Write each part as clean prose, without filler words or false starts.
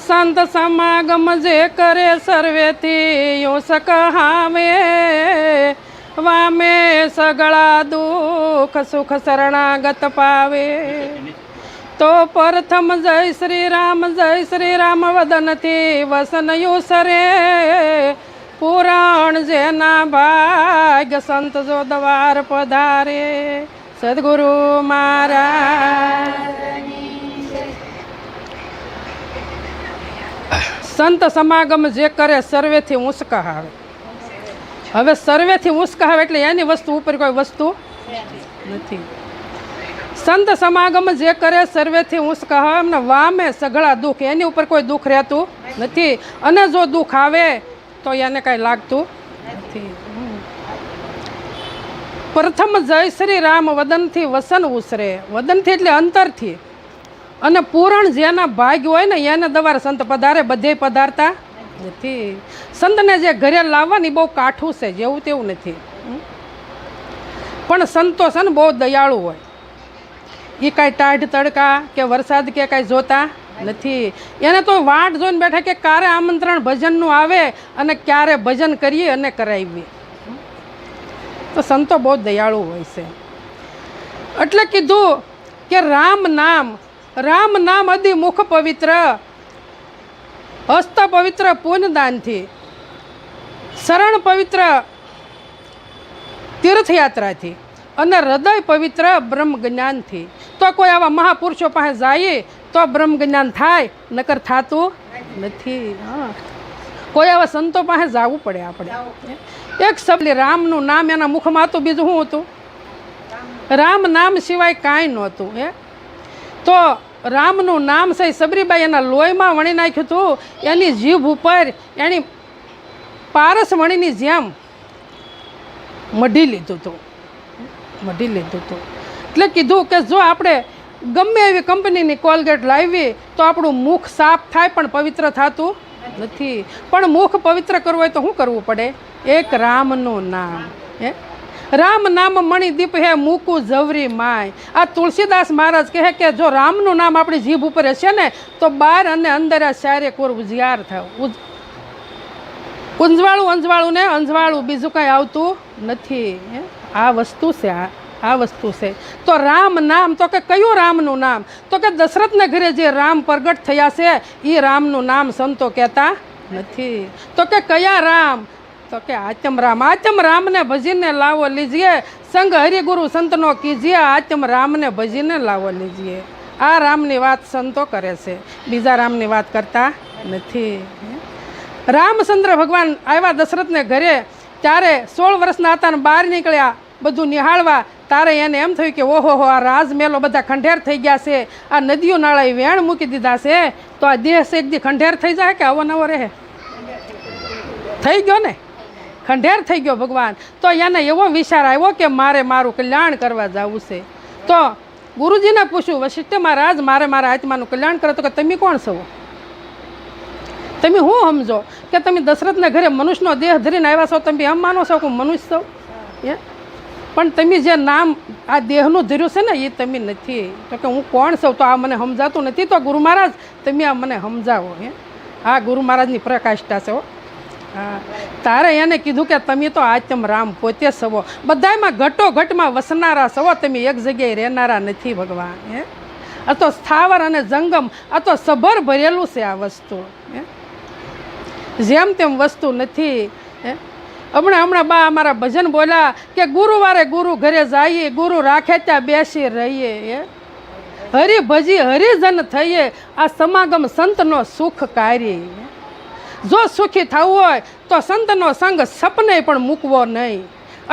સંત સમાગમ જે કરે સર્વેથી યો સકહાવે વામે સગળા દુઃખ સુખ શરણાગત પાવે તો પ્રથમ જય શ્રી રામ વદનથી વસન યુસરે પુરાણ જેના ભાગ્ય સંત જો દ્વાર પધારે સદગુરુ મહારાજ સંત સમાગમ જે કરે સર્વેથી ઊંચ કહાવે. હવે સર્વેથી ઊંચ કહાવે એટલે એની વસ્તુ ઉપર કોઈ વસ્તુ નથી. સંત સમાગમ જે કરે સર્વેથી ઊંચ કહાવે એમને વામે સઘળા દુઃખ, એની ઉપર કોઈ દુઃખ રહેતું નથી. અને જો દુઃખ આવે તો એને કાંઈ લાગતું નથી. પ્રથમ જય શ્રી રામ વદનથી વસન ઉસરે, વદનથી એટલે અંતરથી, અને પૂરણ જેના ભાગ્ય હોય ને એને દવાર સંત પધારે, બધે પધારતા નથી. સંતને જે ઘરે લાવવાની બહુ કાઠું છે, જેવું તેવું નથી. પણ સંતો છે ને બહુ દયાળુ હોય. એ કાંઈ ટાઢ તડકા કે વરસાદ કે કાંઈ જોતા નથી. એને તો વાટ જોઈને બેઠા કે ક્યારે આમંત્રણ ભજનનું આવે અને ક્યારે ભજન કરીએ અને કરાવીએ. તો સંતો બહુ દયાળુ હોય છે. એટલે કીધું કે રામ નામ અધિ મુખ પવિત્ર, હસ્ત પવિત્ર પૂનદાનથી, શરણ પવિત્ર તીર્થયાત્રાથી, અને હૃદય પવિત્ર બ્રહ્મ જ્ઞાનથી. તો કોઈ આવા મહાપુરુષો પાસે જઈએ તો બ્રહ્મ જ્ઞાન થાય, નકર થતું નથી. કોઈ આવા સંતો પાસે જવું પડે આપણે. એક શબ્દ રામનું નામ એના મુખમાં હતું, બીજું શું હતું? રામ નામ સિવાય કાંઈ નહોતું. તો રામનું નામ છે સબરીબાઈ એના લોહીમાં વણી નાખ્યું હતું. એની જીભ ઉપર એની પારસ વણીની જેમ મઢી લીધું હતું. એટલે કીધું કે જો આપણે ગમે એવી કંપનીની કોલગેટ લાવી તો આપણું મુખ સાફ થાય, પણ પવિત્ર થતું નથી. પણ મુખ પવિત્ર કરવું હોય તો શું કરવું પડે? એક રામનું નામ. રામ નામ મણી દીપ હે મૂકું જવરી માય. આ તુલસીદાસ મહારાજ કહે કે જો રામનું નામ આપણી જીભ ઉપર હશે ને તો બહાર અને અંદર આ ચારે કોર ઉજિયાર થાય. અંજવાળું ને અંજવાળું, બીજું કાંઈ આવતું નથી. આ વસ્તુ છે. આ વસ્તુ છે. તો રામ નામ, તો કે કયું રામનું નામ? તો કે દશરથને ઘરે જે રામ પ્રગટ થયા છે એ રામનું નામ સંતો કહેતા નથી. તો કે કયા રામ? તો કે આત્મ રામને ભજીને લાવો લીજીએ, સંગ હરિગુરુ સંતનો કીજીએ, આત્મ રામને ભજીને લાવો લીજીએ. આ રામની વાત સંતો કરે છે, બીજા રામની વાત કરતા નથી. રામચંદ્ર ભગવાન આવ્યા દશરથને ઘરે, ત્યારે 16 વર્ષના હતા ને બહાર નીકળ્યા બધું નિહાળવા. તારે એને એમ થયું કે ઓહો આ રાજમહેલો બધા ખંડેર થઈ ગયા છે, આ નદીઓ નાળા વેણ મૂકી દીધા છે, તો આ દેહ છે એક દી ખંડેર થઈ જાય કે આવો નવો રહે? થઈ ગયો ને, ખંડેર થઈ ગયો ભગવાન. તો એને એવો વિચાર આવ્યો કે મારે મારું કલ્યાણ કરવા જવું છે. તો ગુરુજીને પૂછ્યું, વશિષ્ઠ મહારાજ મારે મારા આત્માનું કલ્યાણ કરે. તો કે તમે કોણ છો? તમે શું સમજો કે તમે દશરથને ઘરે મનુષ્યનો દેહ ધરીને આવ્યા છો, તમે એમ માનો છો કે હું મનુષ્ય છું? પણ તમે જે નામ આ દેહનું ધર્યું છે ને એ તમે નથી. તો કે હું કોણ છું? તો આ મને સમજાતું નથી. તો ગુરુ મહારાજ તમે આ મને સમજાવો. આ ગુરુ મહારાજની પ્રકાષ્ઠા છે. હા, તારે એને કીધું કે તમે તો આત્મ રામ પોતે સવો, બધામાં ઘટોઘટમાં વસનારા સવો, તમે એક જગ્યાએ રહેનારા નથી ભગવાન. આ તો સ્થાવર અને જંગમ, આ તો સભર ભરેલું છે આ વસ્તુ. જેમ તેમ વસ્તુ નથી. હમણાં બા અમારા ભજન બોલ્યા કે ગુરુવારે ગુરુ ઘરે જઈએ, ગુરુ રાખે ત્યાં બેસી રહીએ, હરી ભજી હરિજન થઈએ, આ સમાગમ સંતનો સુખ કાર્ય. જો સુખી થવું હોય તો સંતનો સંગ સપને પણ મૂકવો નહીં.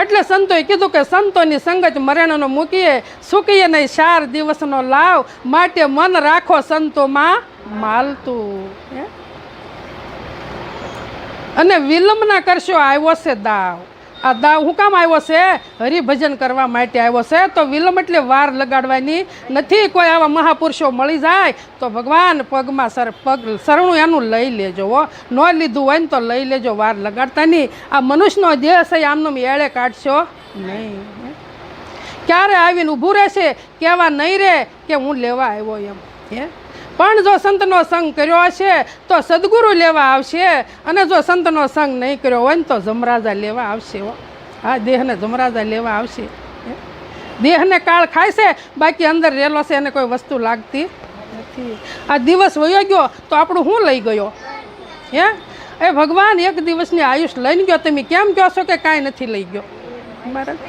એટલે સંતોએ કીધું કે સંતોની સંગત મરણનો મૂકીએ, સુકીએ નહીં 4 દિવસનો લાવ, માટે મન રાખો સંતોમાં માલતું. અને વિલંબ ના કરશો, આવ્યો છે દાવ. આ દાવ હું કામ આવ્યો છે? હરિભજન કરવા માટે આવ્યો છે. તો વિલંબ એટલે વાર લગાડવાની નથી. કોઈ આવા મહાપુરુષો મળી જાય તો ભગવાન પગમાં શરણું એનું લઈ લેજો. ન લીધું હોય ને તો લઈ લેજો, વાર લગાડતા નહીં. આ મનુષ્યનો દેહ છે આમનો એળે કાઢશો નહીં. ક્યારે આવીને ઊભું રહેશે, કહેવા નહીં રે કે હું લેવા આવ્યો એમ. પણ જો સંતનો સંગ કર્યો હશે તો સદગુરુ લેવા આવશે, અને જો સંતનો સંગ નહીં કર્યો હોય ને તો જમરાજા લેવા આવશે. આ દેહને જમરાજા લેવા આવશે. દેહને કાળ ખાય છે, બાકી અંદર રહેલો છે એને કોઈ વસ્તુ લાગતી નથી. આ દિવસ વયો ગયો તો આપણું શું લઈ ગયો? એ ભગવાન એક દિવસની આયુષ લઈને ગયો. તમે કેમ કહો છો કે કાંઈ નથી લઈ ગયો? મહારાજ,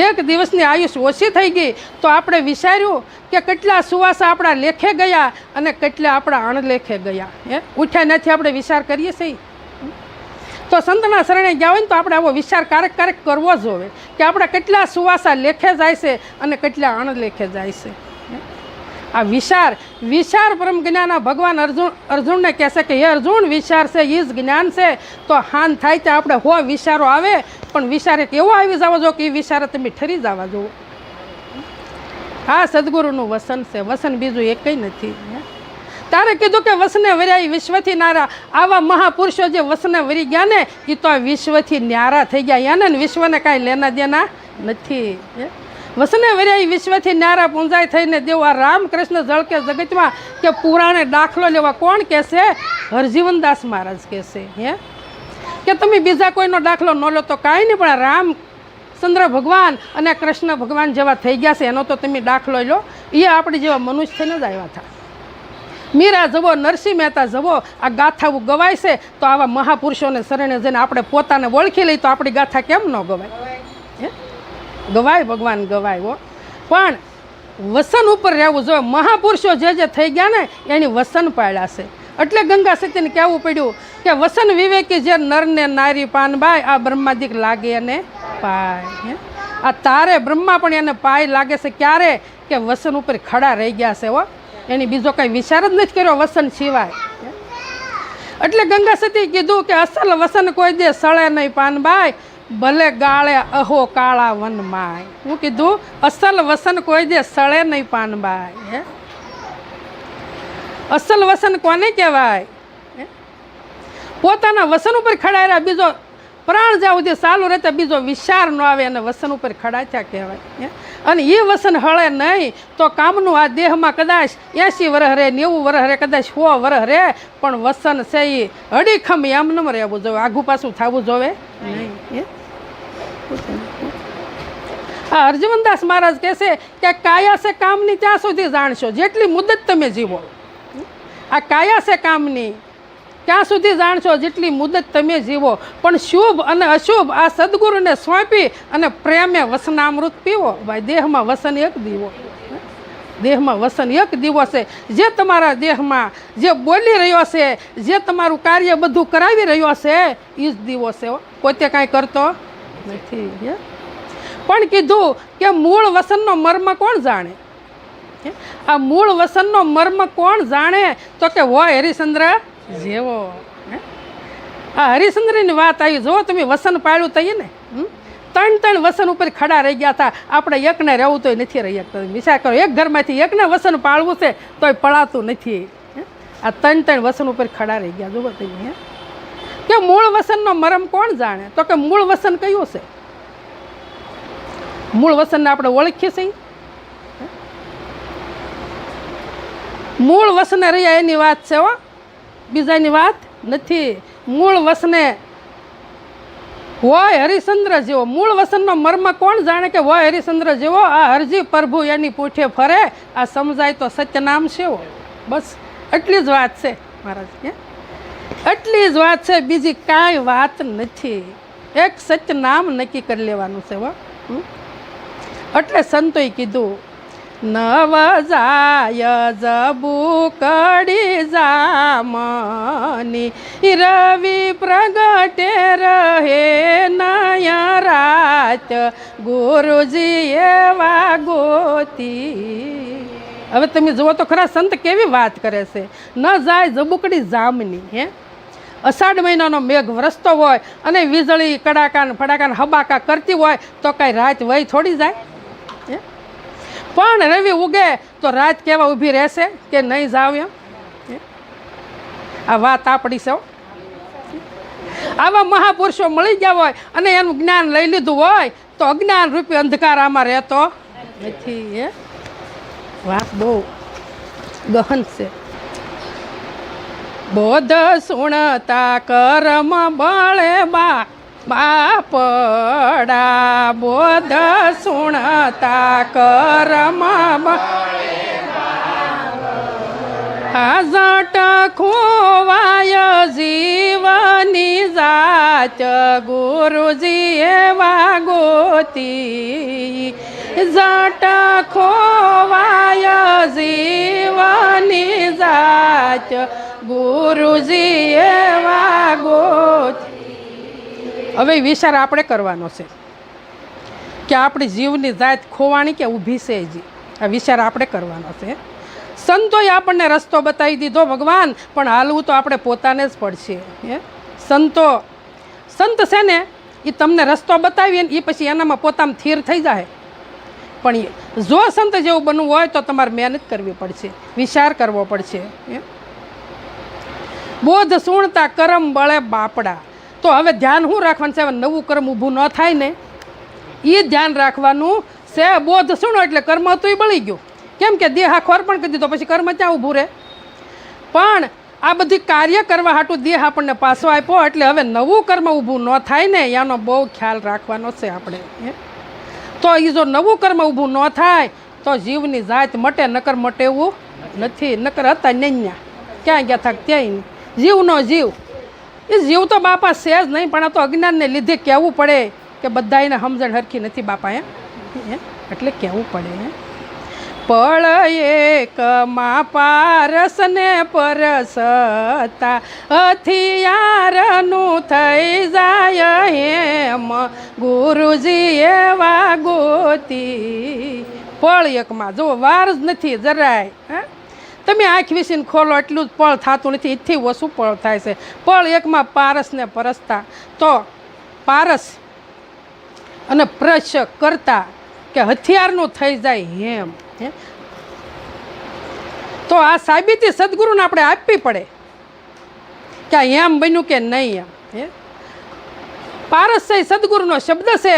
એક દિવસની આયુષ ઓછી થઈ ગઈ તો આપણે વિચાર્યું કે કેટલા સુવાસા આપણા લેખે ગયા અને કેટલા આપણા અણલેખે ગયા. ઉઠ્યા નથી આપણે વિચાર કરીએ છીએ. તો સંતના શરણે ગયા હોય ને તો આપણે આવો વિચાર ક્યારેક કરવો જ હોવે કે આપણા કેટલા સુવાસા લેખે જાય છે અને કેટલા અણલેખે જાય છે. આ વિચાર પરમ જ્ઞાન. ભગવાન અર્જુનને કહેશે કે હે અર્જુન, વિચાર છે એ જ જ્ઞાન છે. તો હાન થાય ત્યાં આપણે હો વિચારો આવે, પણ વિચાર એક એવો આવી જવો જો કે એ વિચારે તમે ઠરી જવા જુઓ. આ સદગુરુનું વસન છે, વસન બીજું એકઈ નથી. તારે કીધું કે વસને વર્યા વિશ્વથી નારા. આવા મહાપુરુષો જે વસને વરી ગયા ને એ તો વિશ્વથી ન્યારા થઈ ગયા. એને વિશ્વને કાંઈ લેના દેના નથી. વસને વર્યા વિશ્વથી ન્યારા પૂંજાય થઈને દેવો. આ રામકૃષ્ણ જળકે જગતમાં કે પુરાણે દાખલો લેવા કોણ કહેશે? હરજીવનદાસ મહારાજ કહેશે. કે તમે બીજા કોઈનો દાખલો ન લો તો કાંઈ નહીં, પણ રામચંદ્ર ભગવાન અને કૃષ્ણ ભગવાન જેવા થઈ ગયા છે એનો તો તમે દાખલો લો. એ આપણી જેવા મનુષ્ય થઈને જ આવ્યા હતા. મીરા જવો, નરસિંહ મહેતા જવો, આ ગાથાઓ ગવાય છે તો આવા મહાપુરુષોને શરણે જઈને આપણે પોતાને ઓળખી લઈ તો આપણી ગાથા કેમ ન ગવાય? ગવાય ભગવાન, ગવાય હો. પણ વસન ઉપર રહેવું જોઈએ. મહાપુરુષો જે થઈ ગયા ને એની વસન પાડ્યા છે. એટલે ગંગા સતીને કહેવું પડ્યું કે વસન વિવેકી જે નરને નારી પાનબાઈ, આ બ્રહ્માદિક લાગે એને પાય. આ તારે બ્રહ્મા પણ એને પાય લાગે છે. ક્યારે? કે વસન ઉપર ખડા રહી ગયા છે. હો, એની બીજો કંઈ વિચાર જ નથી કર્યો વસન સિવાય. એટલે ગંગા સતી કીધું કે અસલ વસન કોઈ દે સળે નહીં પાનબાઈ, ભલે ગાળે અહો કાળા વનમાય. હું કીધું અસલ વસન કોઈ દે સળે નહીં પાનબાઈ. અસલ વસન કોને કહેવાય? પોતાના વસન ઉપર ખડા રહ્યા, બીજો પ્રાણ જ્યાં સુધી ચાલુ રહેતા બીજો વિચાર ન આવે અને વસન ઉપર ખડા થયા કહેવાય. અને એ વસન હળે નહીં તો કામનું આ દેહમાં કદાચ 80 વર્ષ રહે, 90 વર્ષ રહે, કદાચ 100 વર્ષ રહે, પણ વસન છે એ અડીખમ એમનેમ રહેવું જોઈએ, આઘું પાછું થવું જોવે નહીં. આ હરજીવનદાસ મહારાજ કહેશે કે કાયા છે કામની ત્યાં સુધી જાણશો જેટલી મુદત તમે જીવો. આ કાયા છે કામની ત્યાં સુધી જાણશો જેટલી મુદત તમે જીવો, પણ શુભ અને અશુભ આ સદગુરુને સોંપી અને પ્રેમે વસનામૃત પીવો. ભાઈ, દેહમાં વસન એક દીવો, દેહમાં વસન એક દીવો છે. જે તમારા દેહમાં જે બોલી રહ્યો છે, જે તમારું કાર્ય બધું કરાવી રહ્યો છે એ જ દીવો છે. પોતે કાંઈ કરતો નથી. પણ કીધું કે મૂળ વસનનો મર્મ કોણ જાણે? આ મૂળ વસનનો મર્મ કોણ જાણે? તો કે હોય હરિશ્ચંદ્ર જેવો. આ હરિશ્ચંદ્રની વાત આવી. જો તમે વસન પાળ્યું તઈએ ને, 3 વસન ઉપર ખડા રહી ગયા હતા. આપણે એકને રહેવું તોય નથી રહી શકતા. વિચાર કરો, એક ઘરમાંથી એકને વસન પાળવું છે તોય પળાતું નથી. આ 3 વસન ઉપર ખડા રહી ગયા. જુઓ તમે કે મૂળ વસનનો મરમ કોણ જાણે? તો કે મૂળ વસન કયું છે? મૂળ વસનને આપણે ઓળખીએ છીએ. મૂળ વસને રહ્યા એની વાત છે હો, બીજાની વાત નથી. મૂળ વસને હોય હરિશ્ચંદ્ર જેવો. મૂળ વસનનો મર્મ કોણ જાણે? કે હોય હરિશ્ચંદ્ર જેવો. આ હરજી પ્રભુ એની પૂઠે ફરે, આ સમજાય તો સત્યનામ છે. બસ એટલી જ વાત છે મહારાજ. એટલી જ વાત છે, બીજી કાંઈ વાત નથી. એક સત્યનામ નક્કી કરી લેવાનું છે. એટલે સંતોએ કીધું નવ જાય જબુ કડી જામની, રવિ પ્રગટે રહે નયા રાત, ગુરુજી એવા ગોતી. હવે તમે જુઓ તો ખરા સંત કેવી વાત કરે છે. ન જાય જબુકડી જામની. અષાઢ મહિનાનો મેઘ વરસતો હોય અને વીજળી કડાકા ફડાકા હબાકા કરતી હોય તો કાંઈ રાત વહી થોડી જાય? પણ રવિ ઉગે તો રાત કેવા ઊભી રહેશે કે નહીં જાવ એમ? આ વાત આપણી છે. આવા મહાપુરુષો મળી ગયા હોય અને એનું જ્ઞાન લઈ લીધું હોય તો અજ્ઞાન રૂપી અંધકાર આમાં રહેતો નથી. વાત બહુ ગહન છે. બોધ સુણતા કરમ બળે બાપડા, બોધ સુણતા કરમ જટ ખોવાય જીવની જાત, ગુરુજીએ વાગોતી જટ ખોવાય જીવની જાત, ગુરુજીએ વાગોતી. હવે વિચાર આપણે કરવાનો છે કે આપણી જીવની જાત ખોવાણી કે ઊભી છે જી, આ વિચાર આપણે કરવાનો છે. સંતોએ આપણને રસ્તો બતાવી દીધો ભગવાન, પણ હાલવું તો આપણે પોતાને જ પડશે. સંત છે ને એ તમને રસ્તો બતાવીએ ને એ પછી એનામાં પોતામાં સ્થિર થઈ જાય. પણ જો સંત જેવું બનવું હોય તો તમારે મહેનત કરવી પડશે, વિચાર કરવો પડશે. બોધ સુણતા કરમ બળે બાપડા. તો હવે ધ્યાન શું રાખવાનું છે? હવે નવું કર્મ ઊભું ન થાય ને એ ધ્યાન રાખવાનું છે. બોધ સુણો એટલે કર્મ હતું એ બળી ગયું. કેમ કે દેહ આખો અર્પણ કરી દીધો, પછી કર્મ ક્યાં ઊભું રહે? પણ આ બધી કાર્ય કરવા હાટું દેહ આપણને પાછો આપ્યો, એટલે હવે નવું કર્મ ઊભું ન થાય ને એનો બહુ ખ્યાલ રાખવાનો છે આપણે. તો એ જો નવું કર્મ ઊભું ન થાય તો જીવની જાત મટે, નકર મટે એવું નથી. નકર હતા નૈયા ક્યાં ગયા થાક ત્યાંય નહીં. જીવનો જીવ એ જીવ તો બાપા છે જ નહીં, પણ આ તો અજ્ઞાનને લીધે કહેવું પડે કે બધાને સમજણ હરખી નથી બાપા. એટલે કહેવું પડે. પળ એકમાં પારસને પરસતા હથિયારનું થઈ જાય હેમ, ગુરુજીએ વાગોતી. પળ એકમાં જો વાર જ નથી જરાય. તમે આંખ વીસીને ખોલો એટલું જ પળ થતું નથી, એથી ઓછું પળ થાય છે. પળ એકમાં પારસને પરસતા, તો પારસ અને પ્રશ કરતા કે હથિયારનું થઈ જાય હેમ. તો આ સાબિતી સદગુરુને આપણે આપવી પડે કે આ એમ બન્યું કે નહીં. એમ પારસ છે સદગુરુનો શબ્દ છે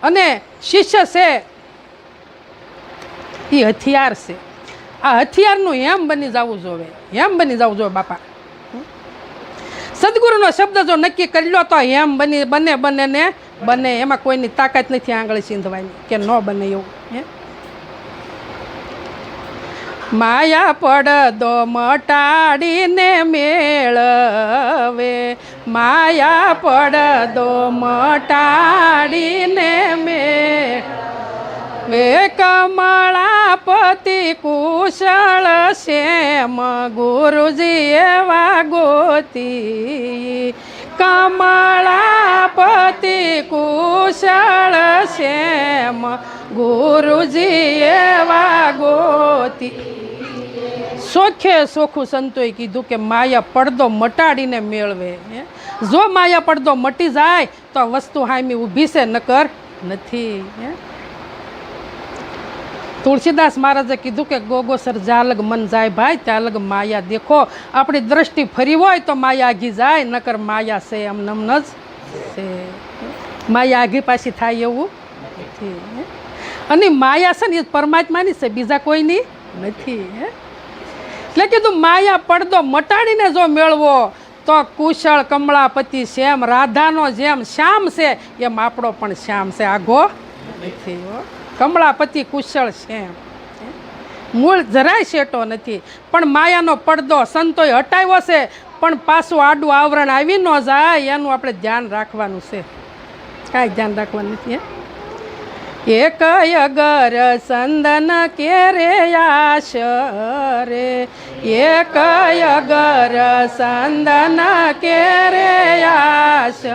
અને શિષ્ય છે એ હથિયાર છે. આ હથિયારનું એમ બની જવું જોઈએ, એમ બની જવું જોઈએ બાપા. સદગુરુનો શબ્દ જો નક્કી કરી લો તો એમ બને ને બને. એમાં કોઈની તાકાત નથી આંગળી સીંધવાની કે ન બને એવું. માયા પડદો મટાડીને મેળવે, માયા પડદો મટાડીને મેળવે, કમળાપતિ કુશળ શ્યામ, ગુરુજીએ વાગોતી. કમળાપતિ કુશળ શ્યામ, ગુરુજીએ વાગોતી. સોખે સોખું સંતોએ કીધું કે માયા પડદો મટાડીને મેળવે. જો માયા પડદો મટી જાય તો આ વસ્તુ હામી ઊભી છે, નકર નથી. તુલસીદાસ મહારાજે કીધું કે ગોગો સર જાલગ મન જાય ભાઈ, ત્યાલગ માયા દેખો. આપણી દ્રષ્ટિ ફરી હોય તો માયા આઘી જાય, નકર માયા છે એમ નમ જ છે. માયા આઘી પાછી થાય એવું નથી. અને માયા છે ને એ પરમાત્માની છે, બીજા કોઈની નથી. એટલે કીધું માયા પડદો મટાડીને જો મેળવો તો કુશળ કમળાપતિ શ્યામ, રાધાનો જેમ શ્યામ છે એમ આપણો પણ શ્યામ છે, આઘો નથી. કમળાપતિ કુશળ શ્યામ, મૂળ જરાય શેટો નથી. પણ માયાનો પડદો સંતોએ હટાવ્યો છે, પણ પાછું આડું આવરણ આવી ન જાય એનું આપણે ધ્યાન રાખવાનું છે. કાંઈ ધ્યાન રાખવાનું નથી. એક અગર સંદન કેરે આશ રે, એક અગર સંદન કેરે આશ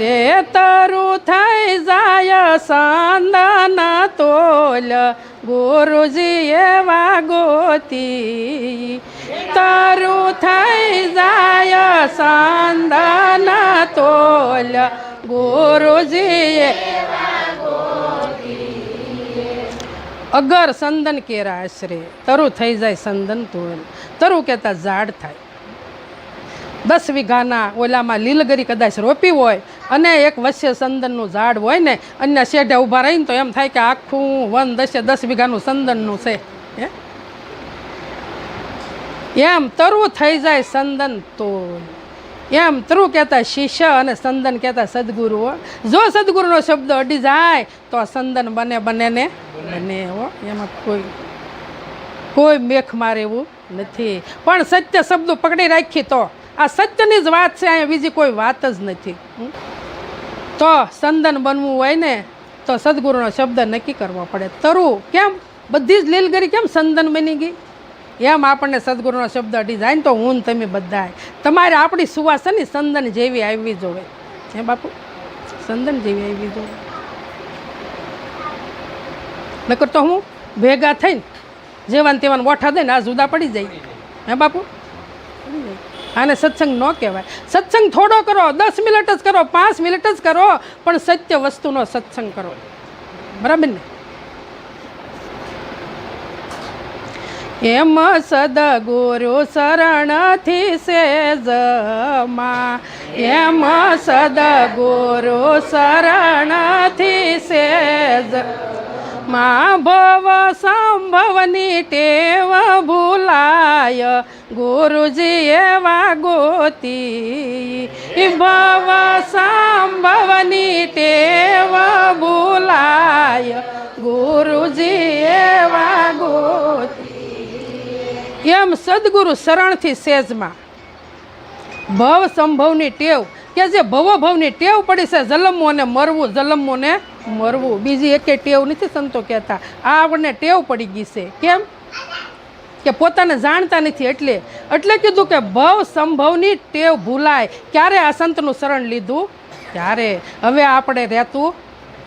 રે, તરું થઈ જાય સંદન તોલ, ગુરુજીએ વાગોતી. તરું થઈ જાય સંદન તોલ, ગુરુજીએ અગર સંદન કેરા આશરે, તરું થઈ જાય સંદન તોલ. તરું કહેતા ઝાડ થાય. 10 વીઘાના ઓલામાં લીલગરી કદાચ રોપી હોય અને એક વચ્ચે સંદનનું ઝાડ હોય ને, અન્ય શેઢે ઊભા રહીને તો એમ થાય કે આખું વન 10 વીઘાનું સંદનનું છે. એમ તરવું થઈ જાય સંદન તો એમ તરુ કહેતા શિષ્ય અને સંદન કહેતા સદગુરુ હો. જો સદગુરુનો શબ્દ અડી જાય તો સંદન બને ને બને હો. એમાં કોઈ મેખ મારે એવું નથી. પણ સત્ય શબ્દો પકડી રાખી તો આ સત્યની જ વાત છે, અહીંયા બીજી કોઈ વાત જ નથી. તો સંદન બનવું હોય ને તો સદગુરુનો શબ્દ નક્કી કરવો પડે. તરુ કેમ બધી જ લીલગરી કેમ સંદન બની ગઈ, એમ આપણને સદગુરુનો શબ્દ અડી જાય ને તો હું ને તમે બધા તમારે આપણી સુવાસની સંદન જેવી આવવી જોઈએ. હે બાપુ, સંદન જેવી આવવી જોઈએ. નકર તો હું ભેગા થઈને જેવાને તેવાને ઓઠા દઈને આ જુદા પડી જાય. હે બાપુ, આને સત્સંગ ન કહેવાય. સત્સંગ થોડો કરો, 10 મિનિટ જ કરો, 5 મિનિટ જ કરો, પણ સત્ય વસ્તુનો સત્સંગ કરો. બરાબર ને? એમ સદગુરુ શરણથી સેજમાં, એમ સદગુરુ શરણથી સેજ માં ભવ સંભવની ટેવ ભૂલાય ગુરુજી એવા ગોતી. ભવ સંભવની ટેવ ભૂલાય ગુરુજી એવા ગોતી. એમ સદગુરુ શરણથી સેજમાં ભવ સંભવની ટેવ, કે જે ભવની ટેવ પડી છે, જલમવું અને મરવું, જલમવું ને મરવું, બીજી એકે ટેવ નથી સંતો કહેતા. આ આપણને ટેવ પડી ગઈ છે. કેમ કે પોતાને જાણતા નથી એટલે કીધું કે ભવ સંભવની ટેવ ભૂલાય. ક્યારે આ સંતનું શરણ લીધું ત્યારે. હવે આપણે રહેતું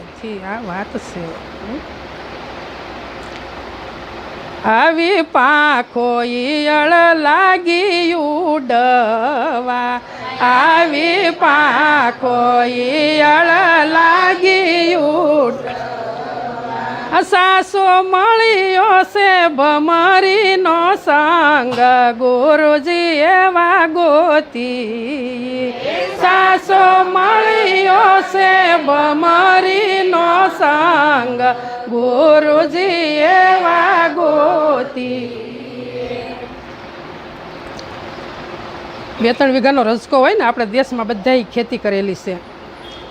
નથી. આ વાત છે. આવી પાંખો ઈયળ લાગી ઉડવા, આવી પાંખો ઈયળ લાગી ઉડવા. સાસો મળ્યો છે ભમરીનો સંગ ગુરુજી એવા ગોતી. સાસો મળ્યો છે ભમરીનો સંગ ગુરુજી એવા ગોતી. 2-3 વીઘાનો રસકો હોય ને, આપણે દેશમાં બધાય ખેતી કરેલી છે.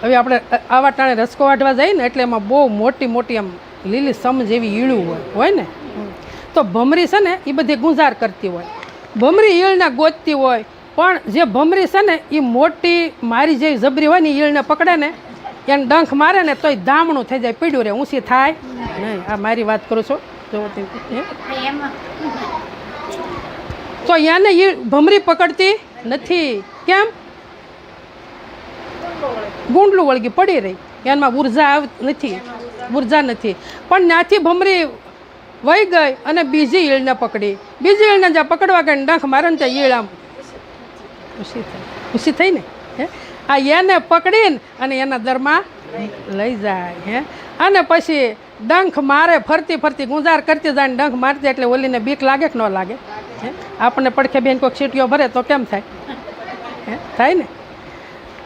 હવે આપણે આવા ટાણે રસકો વાઢવા જઈએ ને એટલે એમાં બહુ મોટી મોટી આમ લીલી સમ જેવી ઈળું હોય ને, તો ભમરી છે ને એ બધી ગુંજાર કરતી હોય. ભમરી ઈળને ગોતતી હોય, પણ જે ભમરી છે ને એ મોટી મારી જેવી જબરી હોય ને ઈળને પકડે ને, એને ડંખ મારે ને તોય ધામણું થઈ જાય, પીડ્યું રહે, ઊંચી થાય નહીં. આ મારી વાત કરું છું. તો એને એ ભમરી પકડતી નથી. કેમ? ગુંડલું વળગી પડી રહી, એમાં ઉર્જા નથી. પણ ત્યાંથી ભમરી વહી ગઈ અને બીજી ઈળને પકડી. બીજી ઈળને જ્યાં પકડવા ગઈ ડંખ મારે ને ત્યાં ઈળ આમ ખુશી થઈ ને. આ એને પકડીને અને એના દરમાં લઈ જાય. અને પછી ડંખ મારે, ફરતી ફરતી ગુંજાર કરતી જાય ને ડંખ મારતી એટલે ઓલીને બીક લાગે કે ન લાગે? આપણને પડખે બેન કોઈક સીટીઓ ભરે તો કેમ થાય? થાય ને.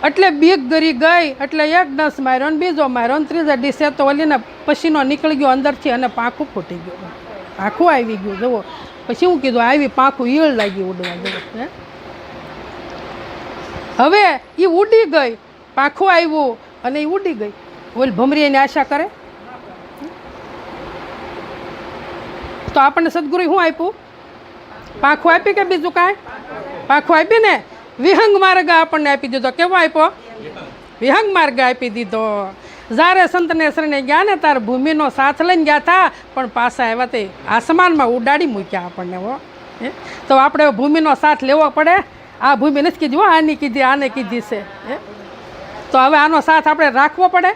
એટલે બીક ગરી ગઈ એટલે એક ડંસ માર્યો ને બીજો માર્યો ને ત્રીજા દિવસે તો ઓલીને પસીનો નીકળી ગયો અંદરથી અને પાંખું ફૂટી ગયું, આખું આવી ગયું. જુઓ પછી હું કીધું આવી પાંખું ઈળ લાગી ઉડવા. જુઓ હવે એ ઉડી ગઈ, પાંખું આવ્યું અને એ ઉડી ગઈ. ઓલી ભમરી એની આશા કરે. તો આપણને સદગુરુ શું આપ્યું? પાંખું આપી કે બીજું કાંઈ? પાંખું આપી ને. વિહંગ માર્ગ આપણને આપી દીધો. કેવો આપ્યો? વિહંગ માર્ગ આપી દીધો. જ્યારે સંતને શરણે ગયા ને ત્યારે ભૂમિનો સાથ લઈને ગયા હતા, પણ પાછા આવ્યા તે આસમાનમાં ઉડાડી મૂક્યા આપણને. હો તો આપણે ભૂમિનો સાથ લેવો પડે. આ ભૂમિ નથી કીધી, હો આની કીધી, આને કીધી છે. તો હવે આનો સાથ આપણે રાખવો પડે.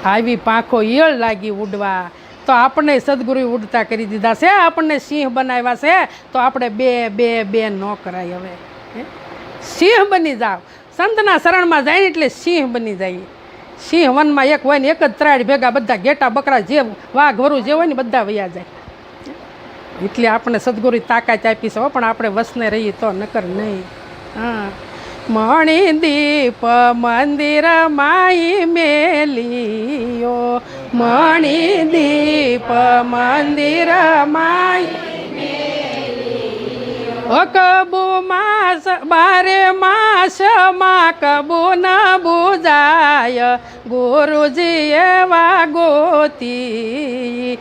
આવી પાંખો ઈયળ લાગી ઉડવા. તો આપણને સદગુરુએ ઉડતા કરી દીધા છે, આપણને સિંહ બનાવ્યા છે. તો આપણે બે ન કરાય. હવે સિંહ બની જાવ. સંતના શરણમાં જાય એટલે સિંહ બની જાય. સિંહ વનમાં એક હોય ને એક જ ત્રાડ ભેગા બધા ઘેટા બકરા જે વાઘ વરુ જે હોય ને બધા વયા જાય. એટલે આપણે સદગુરુએ તાકાત આપી છે, પણ આપણે વસને રહીએ તો નકર નહીં. મણિ દીપ મંદિર માઈ મેલિયો, મણી દીપ મંદિર માય કબુ માસ બારે માસમાં કબુ ન બુજાય ગુરુજી એવા ગોતી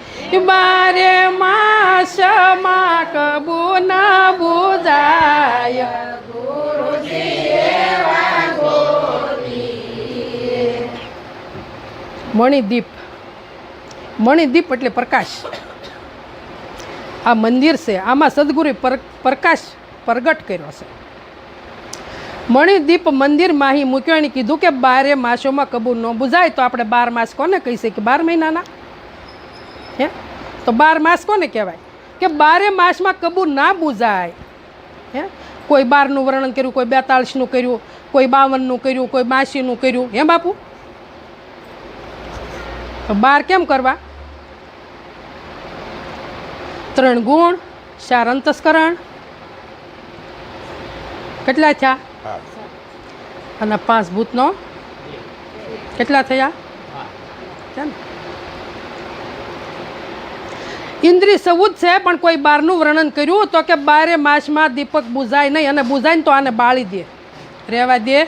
બારે માસમાં કબુ ન બુજાય ગુરુજી એવા ગોતી મણિદીપ મણિદીપ એટલે પ્રકાશ આ મંદિર છે આમાં સદગુરુએ પ્રકાશ પ્રગટ કર્યો છે મણિદીપ મંદિર માહી મૂક્યો એને કીધું કે 12 માસોમાં કબૂ ન બુજાય તો આપણે 12 માસ કોને કહી શકીએ 12 મહિનાના હે તો 12 માસ કોને કહેવાય કે 12 માસમાં કબૂ ના બુજાય હે કોઈ 12નું વર્ણન કર્યું કોઈ 42નું કર્યું કોઈ 52નું કર્યું કોઈ 82નું કર્યું હે બાપુ તો 12 કેમ કરવા 3 ગુણ 4 અંતસ્કરણ કેટલા થયા અને 5 ભૂતનો કેટલા થયા ઇન્દ્રિય 14 છે પણ કોઈ 12નું વર્ણન કર્યું તો કે 12 માસમાં દીપક બુઝાય નહીં અને બુઝાય ને તો આને બાળી દે રહેવા દે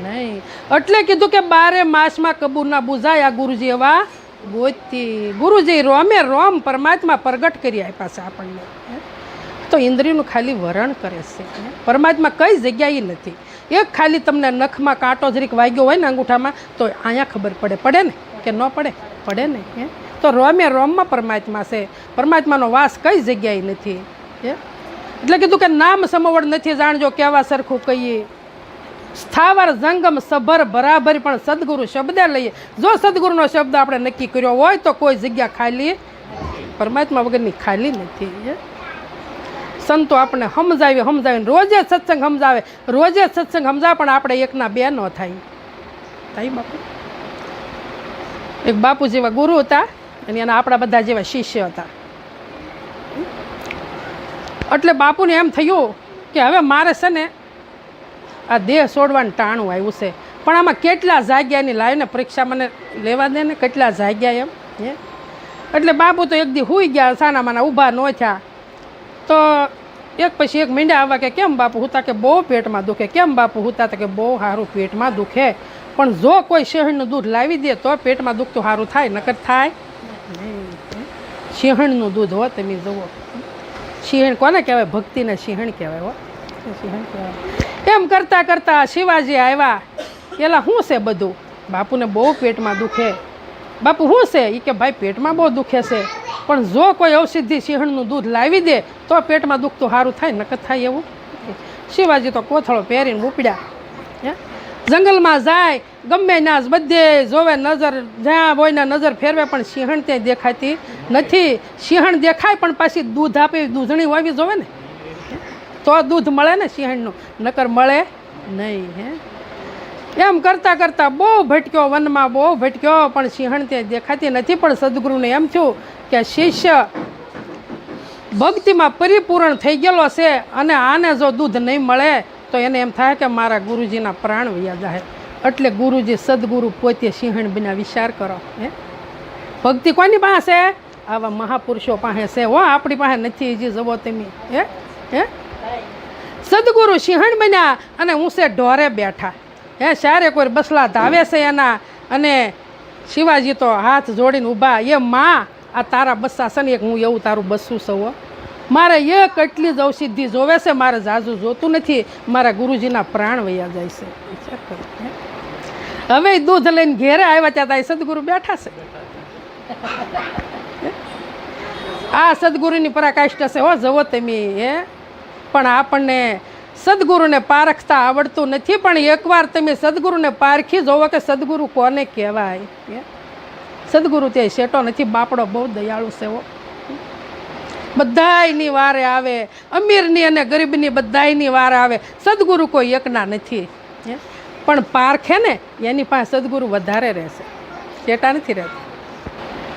નહીં એટલે કીધું કે 12 માસમાં કબૂર ના બુઝાય આ ગુરુજી એવા ગોતી ગુરુજી રોમે રોમ પરમાત્મા પ્રગટ કરી આપ્યા છે આપણને તો ઇન્દ્રિયનું ખાલી વરણ કરે છે પરમાત્મા કઈ જગ્યાએ નથી એક ખાલી તમને નખમાં કાંટો જરીક વાગ્યો હોય ને અંગૂઠામાં તો અહીંયા ખબર પડે ને કે ન પડે ને તો રોમે રોમમાં પરમાત્મા છે પરમાત્માનો વાસ કઈ જગ્યાએ નથી એટલે કીધું કે નામ સમવડ નથી જાણજો કેવા સરખું કહીએ સ્થાવર જંગમ સભર બરાબર પણ સદગુરુ શબ્દ લઈએ જો સદગુરુનો શબ્દ આપણે નક્કી કર્યો હોય તો કોઈ જગ્યા ખાલી પરમાત્મા વગરની ખાલી નથી સંતો આપણે સમજાવીને રોજે સત્સંગ સમજાવે પણ આપણે એકના બે ન થાય બાપુ એક બાપુ જેવા ગુરુ હતા અને એના આપણા બધા જેવા શિષ્ય હતા એટલે બાપુને એમ થયું કે હવે મારે છે ને આ દેહ છોડવાનું ટાણું આવ્યું છે પણ આમાં કેટલા જાગ્યાની લાવીને પરીક્ષા મને લેવા દે ને કેટલા જાગ્યા એમ હે એટલે બાપુ તો એક દી હુઈ ગયા સાનામાના ઊભા ન થયા તો એક પછી એક મીંડા આવવા કે કેમ બાપુ હુતા કે બહુ પેટમાં દુખે કેમ બાપુ હુતા કે બહુ સારું પેટમાં દુખે પણ જો કોઈ સિંહણનું દૂધ લાવી દે તો પેટમાં દુખતું સારું થાય નકર થાય સિંહણનું દૂધ હો તમે જુઓ સિંહણ કોને કહેવાય ભક્તિને સિંહણ કહેવાય હો સિંહણ કહેવાય એમ કરતાં કરતાં શિવાજી આવ્યા એલા શું છે બધું બાપુને બહુ પેટમાં દુખે બાપુ શું છે એ કે ભાઈ પેટમાં બહુ દુખે છે પણ જો કોઈ ઔષધિ સિંહણનું દૂધ લાવી દે તો પેટમાં દુખતું સારું થાય નકર થાય એવું શિવાજી તો કોથળો પહેરીને ઉપડ્યા જંગલમાં જાય ગમે ના બધે જોવે નજર જ્યાં હોય નજર ફેરવે પણ સિંહણ ત્યાં દેખાતી નથી સિંહણ દેખાય પણ પાછી દૂધ આપે દૂધણી હોવી જોવે ને તો દૂધ મળે ને સિંહણનું નકર મળે નહીં હે એમ કરતાં કરતાં બહુ ભટક્યો વનમાં બહુ ભટક્યો પણ સિંહણ ત્યાં દેખાતી નથી પણ સદગુરુને એમ થયું કે શિષ્ય ભક્તિમાં પરિપૂર્ણ થઈ ગયેલો છે અને આને જો દૂધ નહીં મળે તો એને એમ થાય કે મારા ગુરુજીના પ્રાણ વયા જાય એટલે ગુરુજી સદગુરુ પોતે સિંહણ બિના વિચાર કરો હે ભક્તિ કોની પાસે આવા મહાપુરુષો પાસે છે હો આપણી પાસે નથી જે જવો તમે હે સદગુરુ સિંહણ બન્યા અને ઊંચે ઢોરે બેઠા હે સારે કોઈ બસલા ધાવે છે એના અને શિવાજી તો હાથ જોડીને ઊભા એ માં આ તારા બસ્સા છે ને એક હું એવું તારું બસું છું મારે એક એટલી જ ઔષધિ જોવે છે મારે જાજુ જોતું નથી મારા ગુરુજીના પ્રાણ વયા જાય છે વિચાર કરો હવે દૂધ લઈને ઘેરે આવ્યા ત્યાં સદગુરુ બેઠા છે આ સદગુરુની પરાકાષ્ઠ છે હો જવો તમે હે પણ આપણને સદગુરુને પારખતા આવડતું નથી પણ એકવાર તમે સદગુરુને પારખી જોવો કે સદગુરુ કોને કહેવાય સદગુરુ તે શેટો નથી બાપડો બહુ દયાળુ છે હો બધાયની વારે આવે અમીરની અને ગરીબની બધાયની વાર આવે સદગુરુ કોઈ એકના નથી પણ પારખે ને એની પાસે સદગુરુ વધારે રહેશે શેટા નથી રહેતા